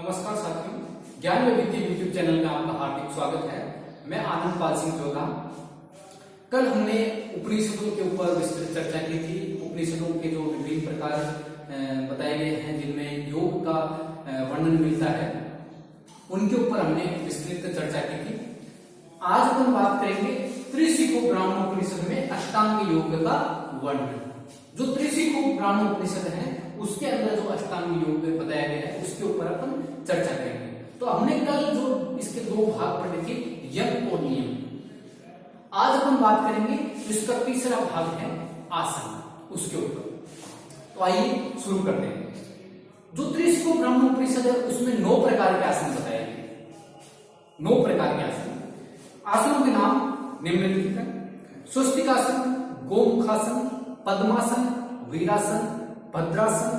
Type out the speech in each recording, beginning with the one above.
नमस्कार साथियों, ज्ञान व विद्या यूट्यूब चैनल में आपका हार्दिक स्वागत है। मैं आनंद पाल सिंह जोधा। कल हमने उपनिषदों के ऊपर विस्तृत चर्चा की थी। उपनिषदों के जो विभिन्न प्रकार बताए गए हैं जिनमें योग का वर्णन मिलता है, उनके ऊपर हमने विस्तृत चर्चा की थी। आज हम बात करेंगे त्रिशिखु ब्राह्मणोपनिषद में अष्टांग योग का वर्णन। जो त्रिशिखु ब्राह्मणोपनिषद है उसके अंदर जो अष्टांग योग बताया गया है उसके ऊपर अपन चर्चा करेंगे। तो हमने कल जो इसके दो भाग पढ़े थे, यज्ञ और नियम। आज अपन बात करेंगे तो इसका तीसरा भाग है आसन, उसके ऊपर। तो आइए शुरू करते हैं। जो त्रिशिखु ब्राह्मणोपनिषद है उसमें 9 प्रकार के आसन बताए गए। 9 प्रकार के आसन। आसनों के नाम निम्नलिखित है: स्वस्तिकासन, गोमुखासन, पद्मासन, वीरासन, भद्रासन,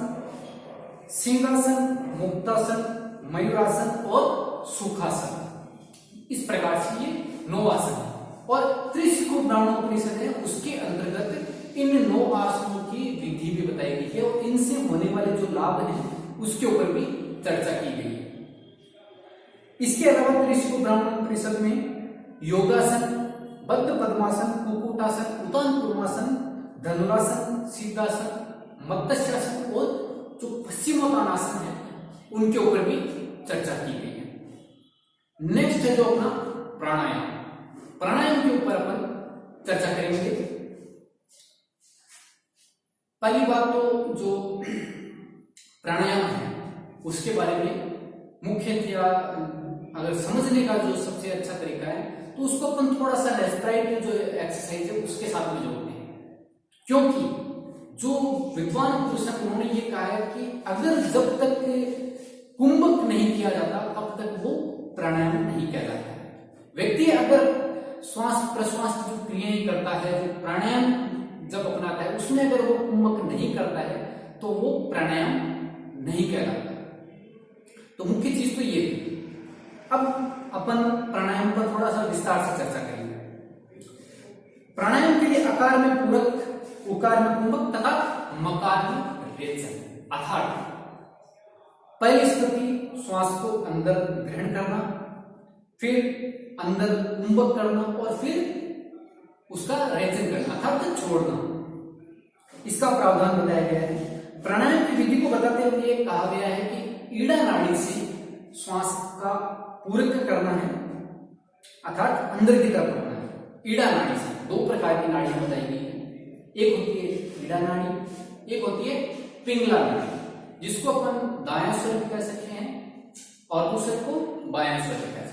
सिंहासन, मुक्तासन, मयूरासन और सुखासन। इस प्रकार से ये 9 आसन है। और त्रिशिखु ब्राह्मणोपनिषद है उसके अंतर्गत इन 9 आसनों की विधि भी बताई गई है और इनसे होने वाले जो लाभ हैं उसके ऊपर भी चर्चा की गई है। इसके अलावा त्रिशिखु ब्राह्मणोपनिषद में योगासन, बद्ध पद्मासन, कुक्कुटासन, उत्तान कूर्मासन, धनुरासन, सिद्धासन, मत्स्यासन और जो पश्चिमोत्तानासन है उनके ऊपर भी चर्चा की गई है। नेक्स्ट है जो अपना प्राणायाम। प्राणायाम के ऊपर अपन चर्चा करेंगे। पहली बात तो जो प्राणायाम है उसके बारे में मुख्यतया अगर समझने का जो सबसे अच्छा तरीका है तो उसको अपन थोड़ा सा रेस्पिरेटरी जो एक्सरसाइज है उसके साथ में जोड़ते हैं। क्योंकि जो विद्वान पुरुष हैं उन्होंने ये कहा है कि अगर जब तक कुंभक नहीं किया जाता तब तक वो प्राणायाम नहीं कहलाता है। व्यक्ति अगर श्वास प्रश्वास की जो क्रियाएं करता है, जो प्राणायाम जब अपनाता है, उसमें अगर वो कुंभक नहीं करता है तो वो प्राणायाम नहीं कहलाता। तो मुख्य चीज तो ये थी। अब अपन प्राणायाम पर थोड़ा सा विस्तार से चर्चा करेंगे। प्राणायाम के लिए आकार में पूरक, उकार में कुंभक तथा मकार में रेचन। अर्थात पहली स्थिति श्वास को अंदर ग्रहण करना, फिर अंदर कुंभक करना और फिर उसका रेचन करना अर्थात छोड़ना। इसका प्रावधान बताया गया है। प्राणायाम की विधि को बताते हुए कहा गया है कि ईड़ा नाड़ी से श्वास का पूरक करना है अर्थात अंदर की तरफ करना है। ईड़ा नाड़ी से 2 प्रकार की नाड़ियां बताई गई है। एक होती है ईड़ा नाड़ी, एक होती है पिंगला नाड़ी, जिसको अपन दायां स्वर कह सकते हैं और दूसरे को बायां स्वर कह सकते हैं।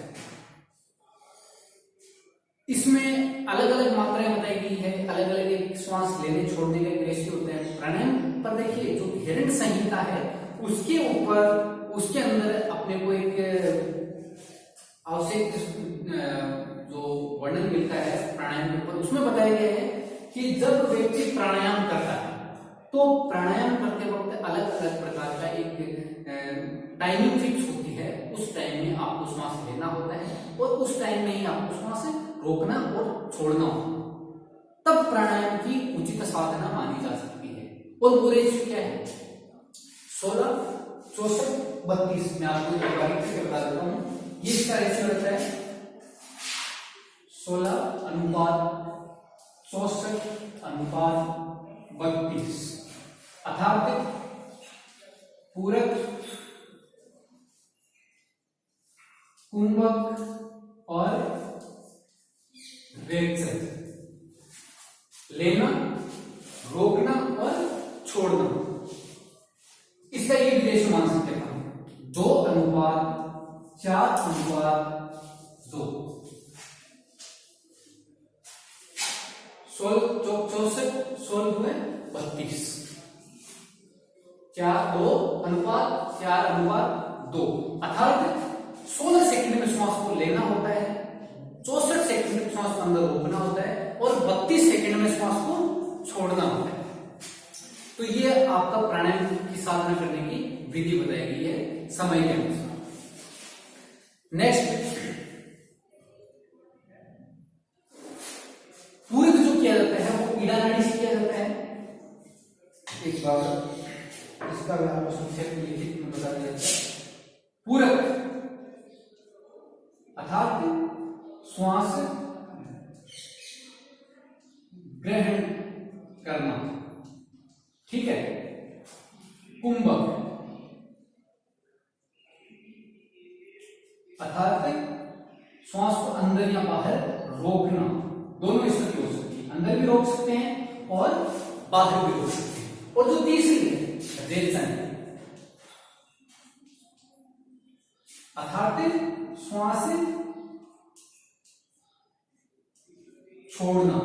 इसमें अलग अलग मात्राएं बताई गई है, अलग अलग श्वास लेने छोड़ने के रेशियो होते हैं। प्राणायाम पर देखिए जो हिरण्य संहिता है उसके ऊपर, उसके अंदर अपने को एक आवश्यक जो वर्णन मिलता है प्राणायाम के ऊपर, उसमें बताया गया है कि जब व्यक्ति प्राणायाम करता है तो प्राणायाम करते वक्त अलग अलग प्रकार का एक टाइमिंग फिक्स होती है। उस टाइम में आपको श्वास लेना होता है और उस टाइम में ही आपको श्वास रोकना और छोड़ना होता है। तब प्राणायाम की उचित साधना मानी जा सकती है। और वो रेशियो क्या है? 16, 64, 32। मैं आपको एक बारीकी से बता देता हूं। ये इसका रेशियो रहता है 16:64:32 अर्थात पूरक, कुंभक और रेचन, लेना, रोकना और छोड़ना। इसका ये रेशियो मान सकते हैं 2:4:2। 64, 16:32, 4:2:4:2 अर्थात 16 सेकंड में श्वास को लेना होता है, 64 सेकंड में श्वास को अंदर रोकना होता है और 32 सेकंड में श्वास को छोड़ना होता है। तो ये आपका प्राणायाम की साधना करने की विधि बताई गई है समय के अनुसार। नेक्स्ट, पूरक जो किया जाता है वो ईड़ा नाड़ी से किया जाता है। एक बार इसका भी आपको संक्षेप में लिखित में बता दिया जाता है। पूरक अर्थात श्वास ग्रहण करना, ठीक है। कुंभक अर्थात श्वास को अंदर या बाहर रोकना, दोनों स्थिति हो सकती है, अंदर भी रोक सकते हैं और बाहर भी रोक सकते हैं। और जो तीसरी है रेचन अर्थात श्वास छोड़ना।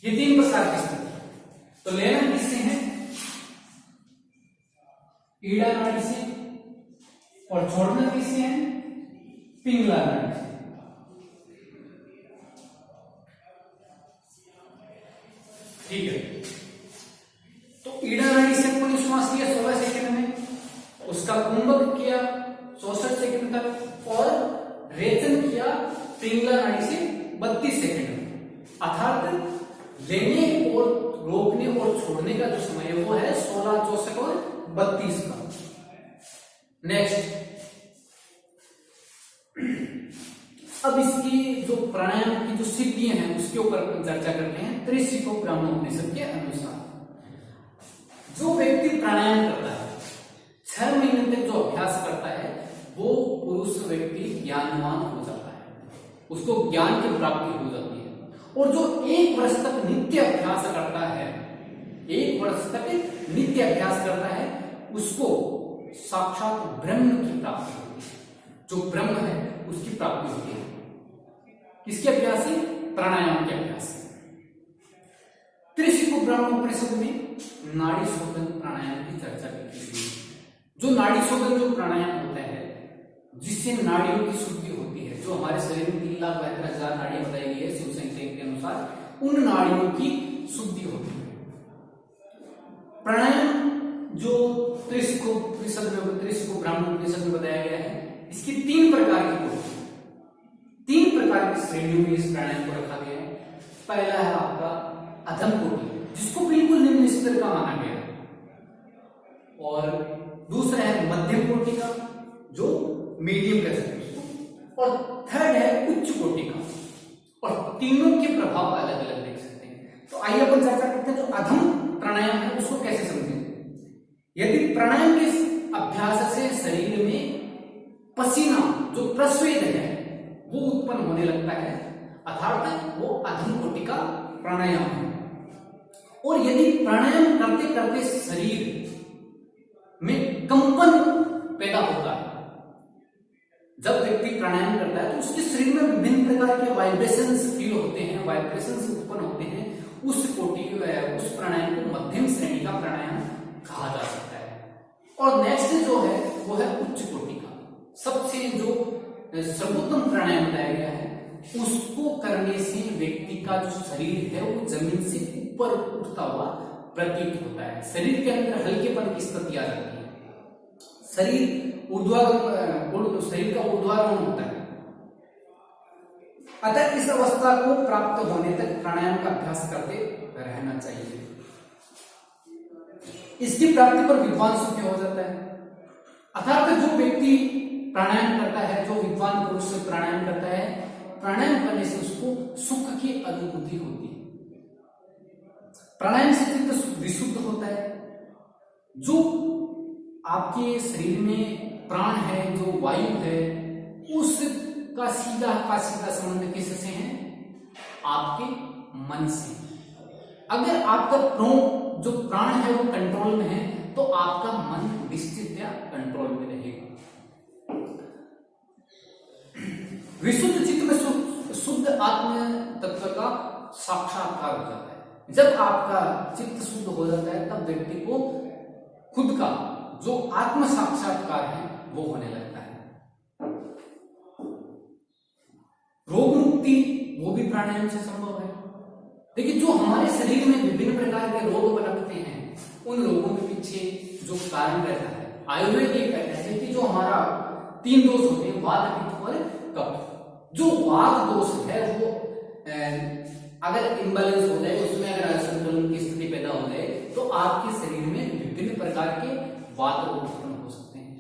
ये 3 प्रकार की स्थिति। तो लेना किससे है? ईड़ा नाड़ी से, और छोड़ना किससे है? पिंगला नाड़ी से। ठीक है, तो ईड़ा नाड़ी से अपन ने श्वास लिया 16 सेकंड में, उसका कुंभक किया 64 सेकंड तक, और रेचन किया पिंगला नाड़ी से 32 सेकंड में। अर्थात लेने और रोकने और छोड़ने का जो समय है वो है 16, 64 और 32 का। नेक्स्ट, अब इसकी जो प्राणायाम की जो सिद्धियां हैं उसके ऊपर चर्चा करते हैं। त्रिशिको ब्रह्मोपनिषद के अनुसार जो व्यक्ति प्राणायाम करता है 6 महीने तक जो अभ्यास करता है वो पुरुष व्यक्ति ज्ञानवान हो जाता है, उसको ज्ञान की प्राप्ति हो जाती है। और जो 1 वर्ष तक नित्य अभ्यास करता है, 1 वर्ष तक नित्य अभ्यास करता है, उसको साक्षात ब्रह्म की प्राप्ति होती है। जो ब्रह्म है उसकी प्राप्ति होती है। किसके अभ्यास से? प्राणायाम के अभ्यास से। त्रिशिको ब्रह्मोपनिषद में नाड़ी शोधन प्राणायाम की चर्चा की गई। जो नाड़ी शोधन जो प्राणायाम होता है जिससे नाड़ियों की शुद्धि होती है, जो हमारे शरीर में 3,72,000 नाड़ियां बताई गई है शिव संहिता के अनुसार, उन नाड़ियों की शुद्धि होती है। प्राणायाम जो त्रिशिको ब्रह्मोपनिषद में बताया गया है, इसकी 3 प्रकार की कोटि, 3 प्रकार की श्रेणियों में इस प्राणायाम को रखा गया है। पहला है आपका अधम कोटि, जिसको बिल्कुल निम्न स्तर का माना गया है, और दूसरा है मध्यम कोटि का, जो मीडियम कह सकते हैं उसको, और थर्ड है उच्च कोटि का। और तीनों के प्रभाव अलग अलग देख सकते हैं। तो आइए अपन चर्चा करते हैं जो अधम प्राणायाम है उसको कैसे समझें। यदि प्राणायाम के अभ्यास से शरीर में पसीना जो प्रस्वेद है वो उत्पन्न होने लगता है, अर्थात वो अधम कोटि का प्राणायाम है। और यदि प्राणायाम करते करते शरीर में कंपन पैदा होता है, जब व्यक्ति प्राणायाम करता है तो उसके शरीर में विभिन्न प्रकार के वाइब्रेशंस फील होते हैं, वाइब्रेशंस उत्पन्न होते हैं, उस कोटि उस प्राणायाम को मध्यम श्रेणी का प्राणायाम कहा जा सकता है। और नेक्स्ट जो है वो है उच्च कोटि का। सबसे जो सर्वोत्तम प्राणायाम बताया गया है उसको करने से व्यक्ति का जो शरीर है वो जमीन से ऊपर उठता हुआ प्रतीत होता है। शरीर के अंदर हल्केपन की स्थिति आ जाती है, शरीर शरीर का ऊर्ध्वारोहण होता है। अतः इस अवस्था को प्राप्त होने तक प्राणायाम का अभ्यास करते रहना चाहिए। इसकी प्राप्ति पर विद्वान सुखी हो जाता है। अर्थात जो व्यक्ति प्राणायाम करता है, जो विद्वान पुरुष प्राणायाम करता है, प्राणायाम करने से उसको सुख की अनुभूति होती है। प्राणायाम से चित्त विशुद्ध होता है। जो आपके शरीर में प्राण है, जो वायु है, उसका सीधा संबंध किससे है? आपके मन से। अगर आपका जो प्राण है वो कंट्रोल में है तो आपका मन निश्चित या कंट्रोल में रहेगा। विशुद्ध चित्त में शुद्ध आत्म तत्व का साक्षात्कार हो जाता है। जब आपका चित्त शुद्ध हो जाता है तब व्यक्ति को खुद का जो आत्म साक्षात्कार है वो होने लगता है। रोग मुक्ति वो भी प्राणायाम से संभव है। देखिए, जो हमारे शरीर में विभिन्न प्रकार के रोग पनपते हैं उन रोगों के पीछे जो कारण रहता है, आयुर्वेद ये कहता है कि जो हमारा 3 दोष होते हैं, वात, पित्त और कफ। जो वात दोष है वो अगर इम्बैलेंस हो जाए, उसमें अगर असंतुलन की स्थिति पैदा हो जाए तो आपके शरीर में विभिन्न प्रकार के वात रोग उत्पन्न हो सकते हैं।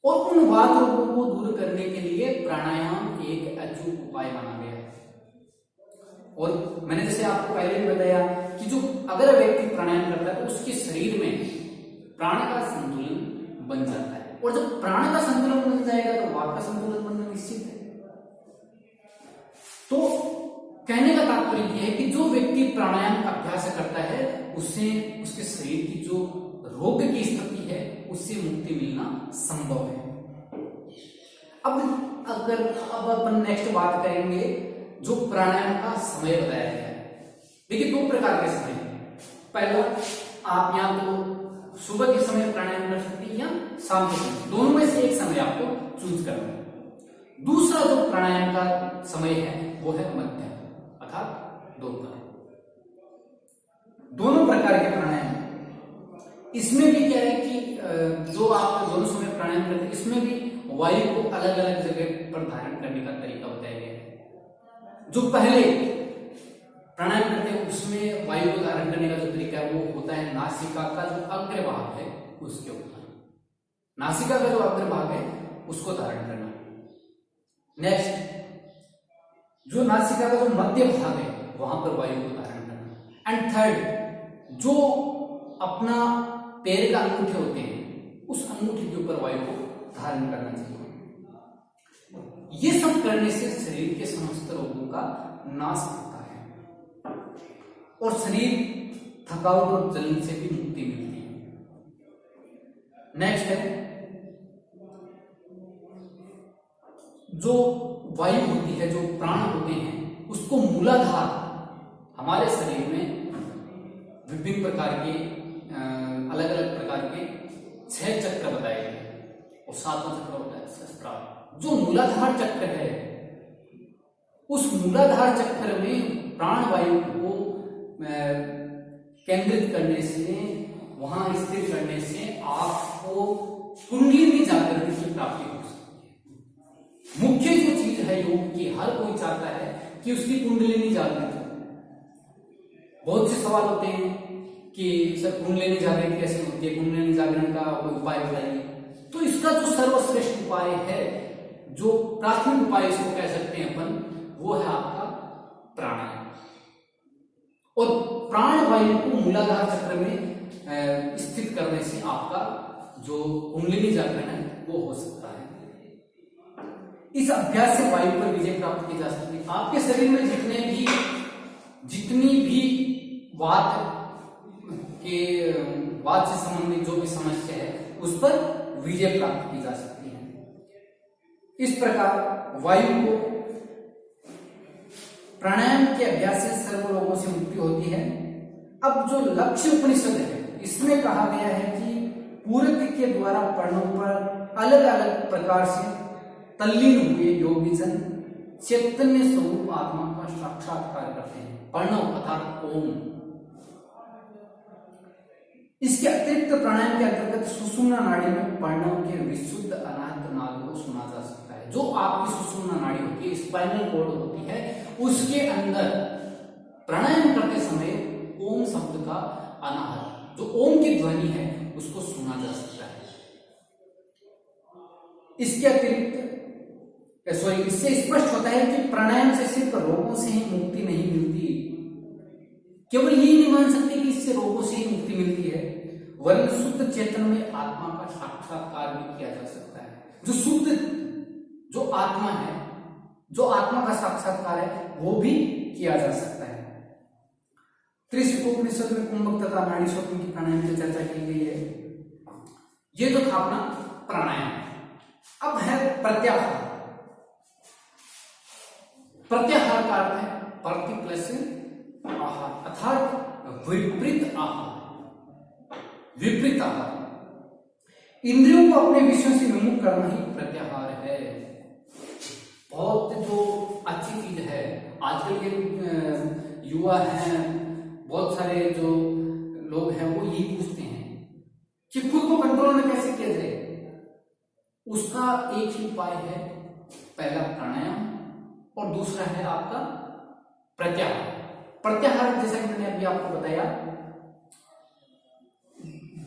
और उन वात रोगों को दूर करने के लिए प्राणायाम एक अचूक उपाय माना गया है। और मैंने जैसे आपको पहले भी बताया कि जो अगर व्यक्ति प्राणायाम करता है तो उसके शरीर में प्राण का संतुलन बन जाता है, और जब प्राण का संतुलन बन जाएगा तो वात का संतुलन बनना निश्चित है। तो कहने का तात्पर्य यह है कि जो व्यक्ति प्राणायाम का अभ्यास करता है उससे उसके शरीर की जो रोग की स्थिति है उससे मुक्ति मिलना संभव है। अब अपन नेक्स्ट बात करेंगे जो प्राणायाम का समय बताया गया है। देखिए, दो प्रकार के समय हैं। पहला, आप या तो सुबह के समय प्राणायाम कर सकते हैं या शाम के समय, दोनों में से एक समय आपको चूज करना है। दूसरा जो प्राणायाम का समय है वो है मध्याह्न अर्थात दोपहर। दोनों प्रकार के प्राणायाम, इसमें भी क्या है कि जो आप दोनों समय प्राणायाम करते हैं इसमें भी वायु को अलग अलग जगह पर धारण करने का तरीका बताया गया है। जो पहले प्राणायाम करते हैं उसमें वायु को धारण करने का जो तरीका है वो होता है नासिका का जो अग्रभाग है उसके ऊपर, नासिका का जो अग्रभाग है उसको धारण करना। नेक्स्ट, जो नासिका का जो मध्य भाग है वहां पर वायु को धारण करना। एंड थर्ड, जो अपना पैर का अंगूठे होते हैं उस अंगूठे के ऊपर वायु को धारण करना चाहिए। ये सब करने से शरीर के समस्त रोगों का नाश होता है और शरीर थकावट और जलन से भी मुक्ति मिलती है। नेक्स्ट है, जो वायु होती है, जो प्राण होते हैं, उसको मूलाधार हमारे शरीर में विभिन्न प्रकार के अलग अलग प्रकार के 6 चक्र बताए गए और 7वां चक्र होता है सहस्त्रार। जो मूलाधार चक्र है उस मूलाधार चक्र में प्राण वायु को केंद्रित करने से, वहां स्थिर करने से आपको कुंडलिनी जागरण की प्राप्ति हो सकती है। मुख्य जो चीज है योग की, हर कोई चाहता है कि उसकी कुंडलिनी जागृत हो। बहुत से सवाल होते हैं कि सर कुंडलिनी जागरण कैसे होती है, कुंडलिनी जागरण का कोई उपाय बताइए। तो इसका जो सर्वश्रेष्ठ उपाय है, जो प्राथमिक उपाय इसको कह सकते हैं अपन, वो है आपका प्राणायाम। और प्राण वायु को मूलाधार चक्र में स्थित करने से आपका जो कुंडलिनी जागरण है वो हो सकता है। इस अभ्यास से वायु पर विजय प्राप्त की जा सकती है। आपके शरीर में जितनी भी वात से संबंधित जो भी समस्या है उस पर विजय प्राप्त की जा सकती है। इस प्रकार वायु को प्राणायाम के अभ्यास से सर्व रोगों से मुक्ति होती है। अब जो लक्ष्य उपनिषद है इसमें कहा गया है कि पूरक के द्वारा पढ़नों पर अलग अलग प्रकार से तल्लीन हुए योगी जन चैतन्य स्वरूप आत्मा का साक्षात्कार करते हैं। प्रणव अर्थात ओम। इसके अतिरिक्त प्राणायाम के अंतर्गत सुषुम्ना नाड़ी में प्रणव के विशुद्ध अनाहत नाद को सुना जा सकता है। जो आपकी सुषुम्ना नाड़ी होती है, स्पाइनल कॉर्ड होती है, उसके अंदर प्राणायाम करते समय ओम शब्द का अनाहत, जो ओम की ध्वनि है, उसको सुना जा सकता है। इसके अतिरिक्त इससे स्पष्ट होता है कि प्राणायाम से सिर्फ रोगों से ही मुक्ति नहीं मिलती। केवल यही नहीं मान सकते कि इससे रोगों से ही मुक्ति मिलती है, वरन शुद्ध चेतन में आत्मा का साक्षात्कार भी किया जा सकता है। जो शुद्ध जो आत्मा है, जो आत्मा का साक्षात्कार है, वो भी किया जा सकता है। त्रिशतोपनिषद में कुंभक तथा नाड़ी स्वप्न की प्राणायाम की चर्चा की गई है। ये तो था अपना प्राणायाम। अब है प्रत्याहार। प्रत्याहार का अर्थ है प्रति प्लस आहार, अर्थात विपरीत आहार। विपरीत आहार इंद्रियों को अपने विषयों से विमुख करना ही प्रत्याहार है। बहुत जो अच्छी चीज है। आजकल के युवा हैं, बहुत सारे जो लोग हैं वो यही पूछते हैं कि खुद को कंट्रोल में कैसे किया जाए। उसका एक ही उपाय है, पहला प्राणायाम और दूसरा है आपका प्रत्याहार। प्रत्याहार जैसा कि मैंने अभी आपको बताया,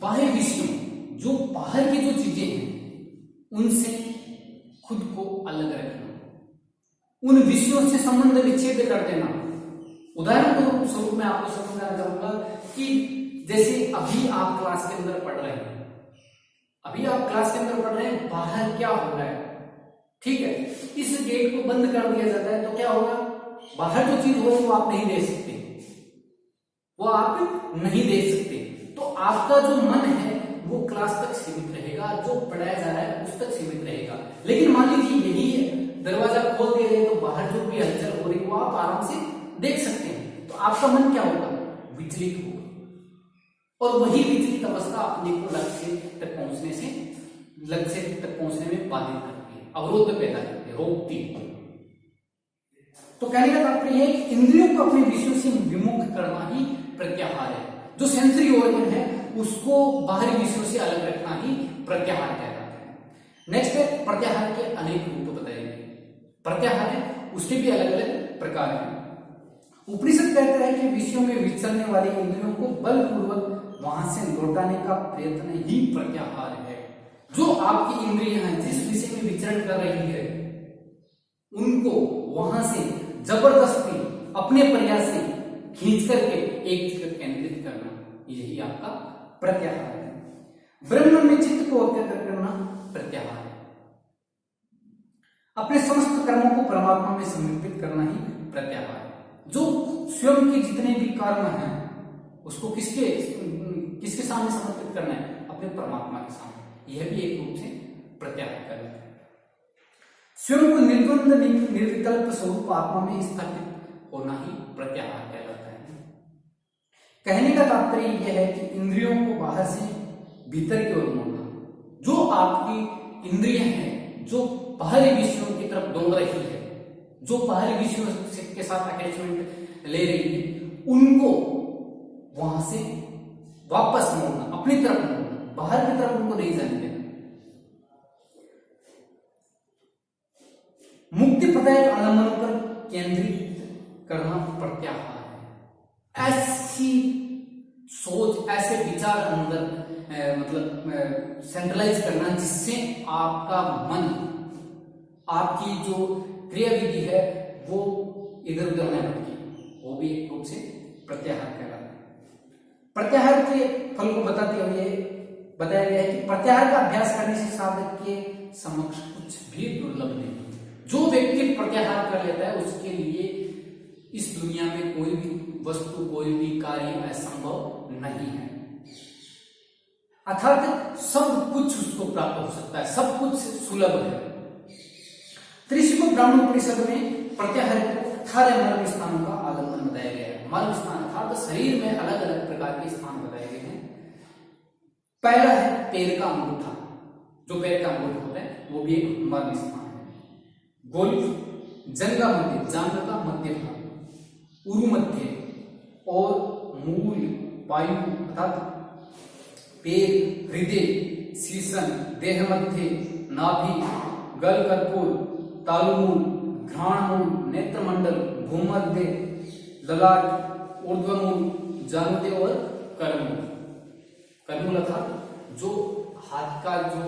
बाह्य विषयों, जो बाहर की जो चीजें हैं उनसे खुद को अलग रखना, उन विषयों से संबंध विच्छेद कर देना। उदाहरण के स्वरूप में आपको समझाना चाहूंगा कि जैसे अभी आप क्लास के अंदर पढ़ रहे हैं, अभी आप क्लास के अंदर पढ़ रहे हैं, बाहर क्या हो रहा है, ठीक है, इस गेट को बंद कर दिया जाता है तो क्या होगा, बाहर जो चीज हो रही है वो आप नहीं देख सकते, वो आप नहीं देख सकते। तो आपका जो मन है वो क्लास तक सीमित रहेगा, जो पढ़ाया जा रहा है उस तक सीमित रहेगा। लेकिन मान लीजिए यही दरवाजा खोल दिया जाए तो बाहर जो भी हलचल हो रही है वो आप आराम से देख सकते हैं। तो आपका मन क्या होगा, विचलित होगा, और वही विचलित अवस्था अपने को लक्ष्य तक पहुंचने में बाधित करती है, अवरोध पैदा करती है, रोकती है। तो कहने का तात्पर्य है कि इंद्रियों को अपने विषयों से विमुख करना ही प्रत्याहार है। जो सेंसरी ऑर्गन है उसको बाहरी विषयों से अलग रखना ही प्रत्याहार कहलाता है। नेक्स्ट है, प्रत्याहार के अनेक रूप बताए गए। प्रत्याहार है उसके भी अलग अलग प्रकार हैं। उपनिषद कहता है कि विषयों में विचरने वाली इंद्रियों को बलपूर्वक वहां से लौटाने का प्रयत्न ही प्रत्याहार है। जो आपकी इंद्रियां हैं जिस विषय में विचरण कर रही है उनको वहां से जबरदस्ती अपने प्रयास से खींच करके एक जगह केंद्रित करना, यही आपका प्रत्याहार है। ब्रह्म में चित्त को एकाग्र करना प्रत्याहार है। अपने समस्त कर्मों को परमात्मा में समर्पित करना ही प्रत्याहार है। जो स्वयं के जितने भी कर्म हैं उसको किसके सामने समर्पित करना है, अपने परमात्मा के सामने, यह भी एक रूप से प्रत्याहार करना है। स्वयं को निर्द्वंद निर्विकल्प स्वरूप आत्मा में स्थापित होना ही प्रत्याहार कहलाता है। कहने का तात्पर्य यह है कि इंद्रियों को बाहर से भीतर की ओर मोड़ना। जो आपकी इंद्रियां हैं जो बाहरी विषयों की तरफ दौड़ रही है, जो बाहरी विषयों के साथ अटैचमेंट ले रही है, उनको वहां से वापस मोड़ना, अपनी तरफ मोड़ना, बाहर की तरफ उनको नहीं जाने देना। मुक्ति प्रदायक आलम्बनों पर केंद्रित करना प्रत्याहार है। ऐसी सोच, ऐसे विचार अंदर मतलब सेंट्रलाइज करना जिससे आपका मन, आपकी जो क्रियाविधि है वो इधर उधर न भटके, वो भी एक रूप से प्रत्याहार कहलाता है। प्रत्याहार के फल को बताते हुए बताया गया है कि प्रत्याहार का अभ्यास करने से साधक के समक्ष कुछ भी दुर्लभ नहीं। जो व्यक्ति प्रत्याहार कर लेता है उसके लिए इस दुनिया में कोई भी वस्तु, कोई भी कार्य असंभव नहीं है। अर्थात सब कुछ उसको प्राप्त हो सकता है, सब कुछ सुलभ है। त्रिशुक ब्राह्मण परिषद में प्रत्याहार को 18 मर्म स्थानों का आलम्बन बताया गया है। मर्म स्थान अर्थात शरीर में अलग अलग प्रकार के स्थान बताए गए हैं। पहला है पैर का अंगूठा, जो पैर का अंगूठा होता है वो भी एक मर्म स्थान है। गोल्फ, जंगा मध्य, जांघ का मध्य भाग, उरु मध्य और मूल, वायु अर्थात पैर, हृदय, शीर्षण, देह मध्य, नाभि, गल कर्पूर, तालुमूल, घ्राणमूल, नेत्रमंडल, भूमध्य, ललाट, ऊर्ध्वमूल, जानुदे और करमूल। करमूल अर्थात जो हाथ का जो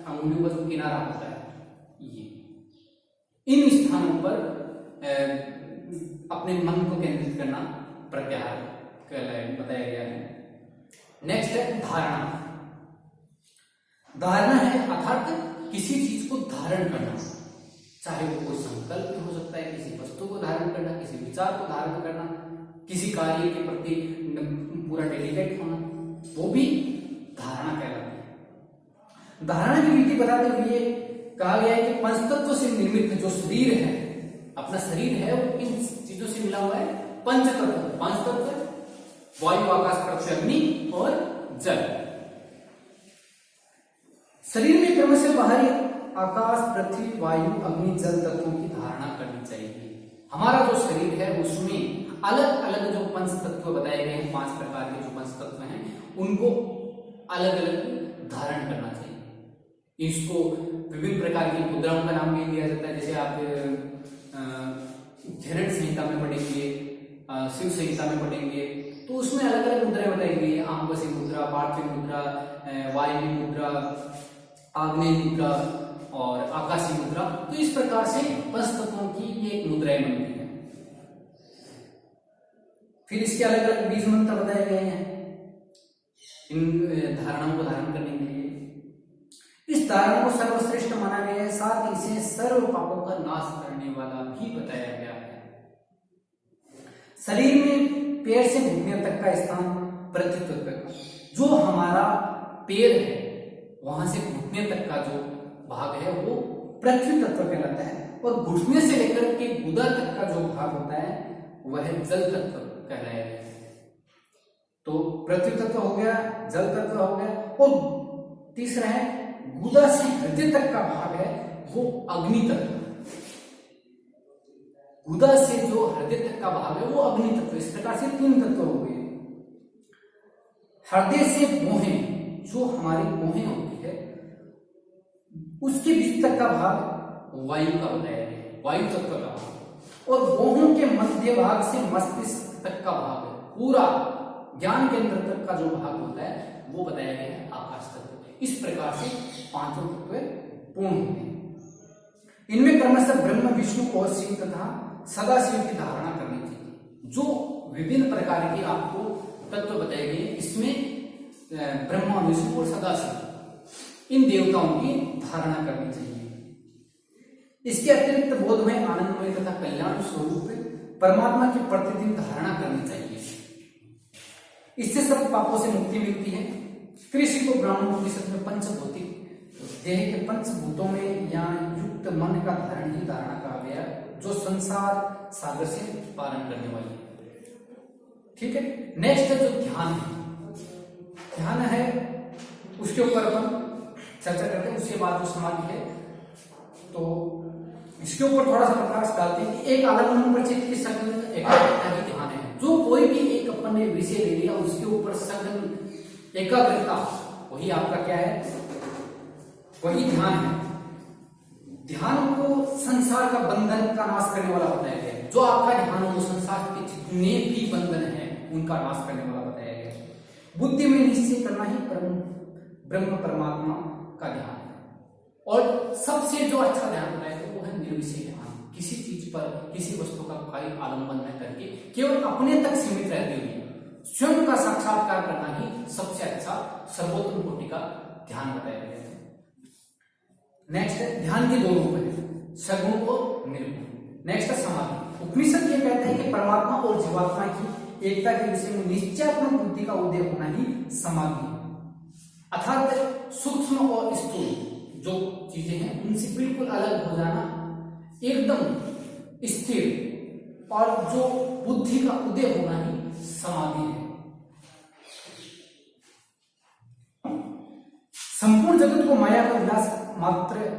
अंगुलियों का जो किनारा होता है, ये इन स्थानों पर अपने मन को केंद्रित करना प्रत्याहार बताया गया है। नेक्स्ट है धारणा। धारणा है अर्थात किसी चीज को धारण करना, चाहे वो कोई संकल्प हो सकता है, किसी वस्तु को धारण करना, किसी विचार को धारण करना, किसी कार्य के प्रति पूरा डेडिकेट होना, वो भी धारणा कहलाती है। धारणा की विधि बताते हुए कहा गया है कि पंचतत्व से निर्मित जो शरीर है, अपना शरीर है वो किन चीजों से मिला हुआ है, पंचतत्व। पंचतत्व वायु, आकाश, पृथ्वी, अग्नि और जल। शरीर में क्रमशः बाहरी आकाश, पृथ्वी, वायु, अग्नि, जल तत्वों की धारणा करनी चाहिए। हमारा जो शरीर है उसमें अलग अलग जो पंच तत्व बताए गए हैं, 5 प्रकार के जो पंच तत्व हैं, उनको अलग अलग धारण करना चाहिए। इसको विभिन्न प्रकार की मुद्राओं का नाम भी दिया जाता है। जैसे आप झरण संहिता में पढ़ेंगे, शिव संहिता में पढ़ेंगे तो उसमें अलग अलग मुद्राएं बताई गई है। हैं आंगसी मुद्रा, पार्थिव मुद्रा, वायवी मुद्रा, आग्नेय मुद्रा और आकाशीय मुद्रा। तो इस प्रकार से पंच तत्वों की ये एक मुद्राएं बनती है। फिर इसके अलग अलग बीज मंत्र बताए गए हैं इन धारणाओं को धारण करने के लिए। इस धारणा को सर्वश्रेष्ठ माना गया है, साथ ही इसे सर्व पापों का नाश करने वाला भी बताया गया है। शरीर में पैर से घुटने तक का स्थान पृथ्वी तत्व का, जो हमारा पैर है वहां से घुटने तक का जो भाग है वो पृथ्वी तत्व कहलाता है, और घुटने से लेकर के गुदा तक का जो भाग होता है वह जल तत्व कहलाया गया। तो पृथ्वी तत्व हो गया, जल तत्व हो गया, और तीसरा है गुदा से हृदय तक का भाग है वो अग्नि तत्व। गुदा से जो हृदय तक का भाग है वो अग्नि तत्व। इस प्रकार से तीन तत्व हो गए। हृदय से मोहें, जो हमारी मोहें होती है उसके बीच तक का भाग वायु का बताया गया, वायु तत्व का भाग, और मोहों के मध्य भाग से मस्तिष्क तक का भाग है, पूरा ज्ञान केंद्र तक का जो भाग होता है वो बताया गया है आकाश तत्व। इस प्रकार से पांचों तत्व पूर्ण होते हैं। इनमें क्रमशः ब्रह्म, विष्णु और शिव तथा सदाशिव की धारणा करनी चाहिए। जो विभिन्न प्रकार के आपको तत्व बताए गए इसमें ब्रह्मा, विष्णु और सदाशिव इन देवताओं की धारणा करनी चाहिए। इसके अतिरिक्त बोध में आनंदमय तथा कल्याण स्वरूप परमात्मा की प्रतिदिन धारणा करनी चाहिए। इससे सब पापों से मुक्ति मिलती है। कृषि को ब्राह्मण उपनिषद में पंचभौतिक देह के पंचभूतों में या युक्त मन का धारण ही धारणा कहा गया, जो संसार सागर से पालन करने वाली है। ठीक है, नेक्स्ट जो ध्यान है, ध्यान है उसके ऊपर अपन चर्चा करते हैं। उसके बाद जो समाधि है तो इसके ऊपर थोड़ा सा प्रकाश डालते हैं कि एक आलम्बन पर चित्त की सघन एकाग्रता ही ध्यान है। जो कोई भी एक अपन ने विषय ले लिया उसके ऊपर सघन एकाग्रता, वही आपका क्या है, वही ध्यान है। ध्यान को संसार का बंधन का नाश करने वाला बताया गया है। जो आपका ध्यान हो वो संसार के जितने भी बंधन है उनका नाश करने वाला बताया गया है। बुद्धि में निश्चय करना ही ब्रह्म परमात्मा का ध्यान है। और सबसे जो अच्छा ध्यान बताया गया वो है निर्विषय ध्यान। किसी चीज पर, किसी वस्तु का कोई आलंबन न करके केवल अपने तक सीमित रहते हुए स्वयं का साक्षात्कार करना ही सबसे अच्छा सर्वोत्तम कोटि का ध्यान बताया गया है। नेक्स्ट ध्यान के दो रूप है, सगुण और निर्गुण। नेक्स्ट समाधि। उपनिषद ये कहते हैं कि परमात्मा और जीवात्मा की एकता के विषय में निश्चयात्मक बुद्धि का उदय होना ही समाधि है। अर्थात सूक्ष्म और स्थूल जो चीजें हैं उनसे बिल्कुल अलग हो जाना, एकदम स्थिर और जो बुद्धि का उदय होना ही समाधि है। संपूर्ण जगत को माया का विलास मात्र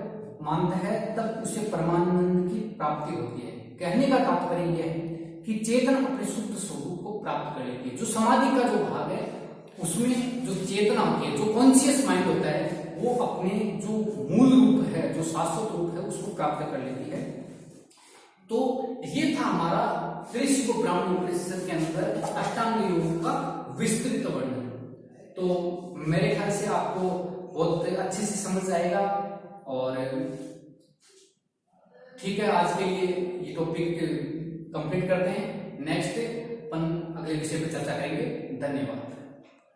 मानता है तब उसे परमानंद की प्राप्ति होती है। कहने का तात्पर्य यह है कि चेतन अपने शुद्ध स्वरूप को प्राप्त कर लेती है। जो समाधि का जो भाग है उसमें जो चेतना होती है, जो कॉन्शियस माइंड होता है, वो अपने जो मूल रूप है, जो शाश्वत रूप है उसको प्राप्त कर लेती है। तो ये था हमारा कृषि को ब्राह्मण उपनिषद के अंदर अष्टांग योग का विस्तृत वर्णन। तो मेरे ख्याल से आपको बहुत अच्छे से समझ आएगा। और ठीक है, आज के लिए ये टॉपिक कंप्लीट करते हैं। नेक्स्ट अपन अगले विषय पर चर्चा करेंगे। धन्यवाद।